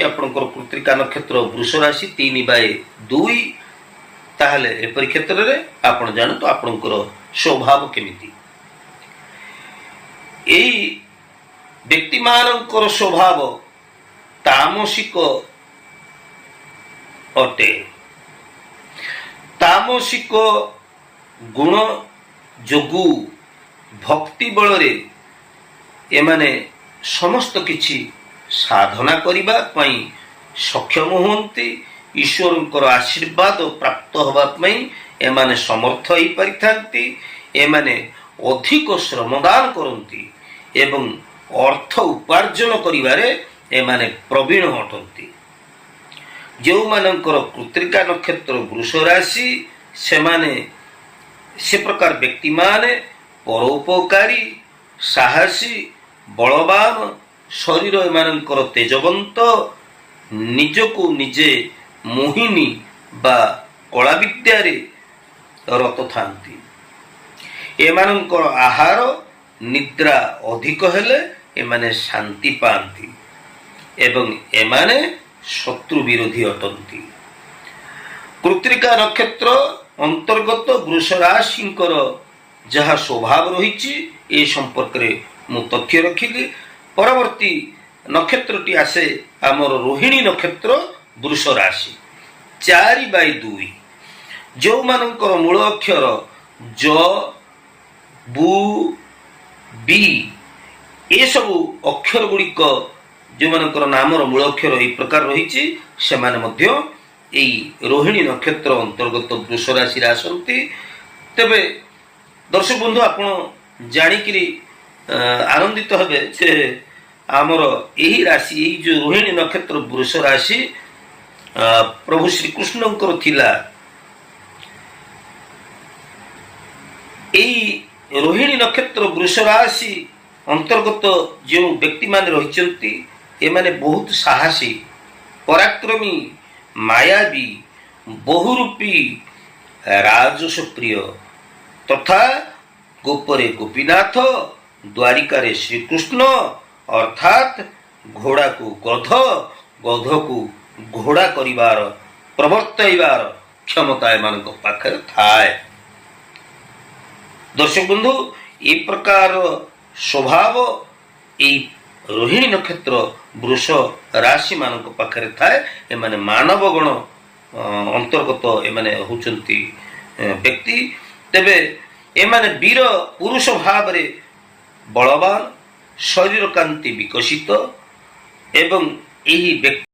ଆପଣଙ୍କର କୃତ୍ତିକା ନକ୍ଷତ୍ର ବୃଷ ରାଶି 3/2 ତାହେଲେ ଏପରି କ୍ଷେତ୍ରରେ ଆପଣ ଜାଣନ୍ତୁ ଆପଣଙ୍କର ସ୍ୱଭାବ କେମିତି। ଏଇ ବ୍ୟକ୍ତିମାନଙ୍କର ସ୍ୱଭାବ ତାମସିକ ଅଟେ। ତାମସିକ ଗୁଣ ଯୋଗୁ ଭକ୍ତି ବଳରେ ଏମାନେ ସମସ୍ତ କିଛି ସାଧନା କରିବା ପାଇଁ ସକ୍ଷମ ହୁଅନ୍ତି। ଈଶ୍ୱରଙ୍କର ଆଶୀର୍ବାଦ ପ୍ରାପ୍ତ ହେବା ପାଇଁ ଏମାନେ ସମର୍ଥ ହୋଇପାରିଥାନ୍ତି। ଏମାନେ ଅଧିକ ଶ୍ରମଦାନ କରନ୍ତି ଏବଂ ଅର୍ଥ ଉପାର୍ଜନ କରିବାରେ ଏମାନେ ପ୍ରବୀଣ ଅଟନ୍ତି। ଯେଉଁମାନଙ୍କର କୃତ୍ତିକା ନକ୍ଷତ୍ର ବୃଷ ରାଶି ସେମାନେ ସେ ପ୍ରକାର ବ୍ୟକ୍ତିମାନେ ପରୋପକାରୀ, ସାହସୀ, ବଳବାନ, ଶରୀର ଏମାନଙ୍କର ତେଜବନ୍ତ, ନିଜକୁ ନିଜେ ମୋହିନୀ ବା କଳା ବିଦ୍ୟାରେ ରତ ଥାନ୍ତି। ଏମାନଙ୍କର ଆହାର ନିଦ୍ରା ଅଧିକ ହେଲେ ଏମାନେ ଶାନ୍ତି ପାଆନ୍ତି ଏବଂ ଏମାନେ ଶତ୍ରୁ ବିରୋଧୀ ଅଟନ୍ତି। କୃତ୍ତିକା ନକ୍ଷତ୍ର ଅନ୍ତର୍ଗତ ବୃଷ ରାଶିଙ୍କର ଯାହା ସ୍ୱଭାବ ରହିଛି ଏ ସମ୍ପର୍କରେ ମୁଁ ତଥ୍ୟ ରଖିଲି। ପରବର୍ତ୍ତୀ ନକ୍ଷତ୍ରଟି ଆସେ ଆମର ରୋହିଣୀ ନକ୍ଷତ୍ର ବୃଷ ରାଶି 4/2। ଯେଉଁମାନଙ୍କର ମୂଳ ଅକ୍ଷର ଜ, bu, ବି ଏସବୁ ଅକ୍ଷର ଗୁଡ଼ିକ ଯେଉଁମାନଙ୍କର ନାମର ମୂଳ ଅକ୍ଷର ଏହି ପ୍ରକାର ରହିଛି ସେମାନେ ମଧ୍ୟ ଏଇ ରୋହିଣୀ ନକ୍ଷତ୍ର ଅନ୍ତର୍ଗତ ବୃଷ ରାଶିରେ ଆସନ୍ତି। ତେବେ ଦର୍ଶକ ବନ୍ଧୁ ଆପଣ ଜାଣିକିରି ଆନନ୍ଦିତ ହେବେ ଯେ ଆମର ଏହି ରାଶି ଏଇ ଯେଉଁ ରୋହିଣୀ ନକ୍ଷତ୍ର ବୃଷ ରାଶି ପ୍ରଭୁ ଶ୍ରୀକୃଷ୍ଣଙ୍କର ଥିଲା। ଏଇ ରୋହିଣୀ ନକ୍ଷତ୍ର ବୃଷ ରାଶି ଅନ୍ତର୍ଗତ ଯେଉଁ ବ୍ୟକ୍ତିମାନେ ରହିଛନ୍ତି ଏମାନେ ବହୁତ ସାହସୀ, ପରାକ୍ରମୀ, ମାୟାବୀ, ବହୁରୂପୀ, ରାଜସପ୍ରିୟ ତଥା ଗୋପରେ ଗୋପୀନାଥ, ଦ୍ୱାରିକାରେ ଶ୍ରୀକୃଷ୍ଣ ଅର୍ଥାତ୍ ଘୋଡ଼ାକୁ ଗଧ, ଗଧକୁ ଘୋଡ଼ା କରିବାର, ପ୍ରବର୍ତ୍ତାଇବାର କ୍ଷମତା ଏମାନଙ୍କ ପାଖରେ ଥାଏ। ଦର୍ଶକ ବନ୍ଧୁ ଏ ପ୍ରକାର ସ୍ୱଭାବ ଏଇ ରୋହିଣୀ ନକ୍ଷତ୍ର ବୃଷ ରାଶି ମାନଙ୍କ ପାଖରେ ଥାଏ। ଏମାନେ ମାନବ ଗଣ ଅନ୍ତର୍ଗତ ଏମାନେ ହେଉଛନ୍ତି ବ୍ୟକ୍ତି। ତେବେ ଏମାନେ ବୀର ପୁରୁଷ ଭାବରେ ବଳବାନ, ଶରୀର କାନ୍ତି ବିକଶିତ ଏବଂ ଏହି ବ୍ୟକ୍ତି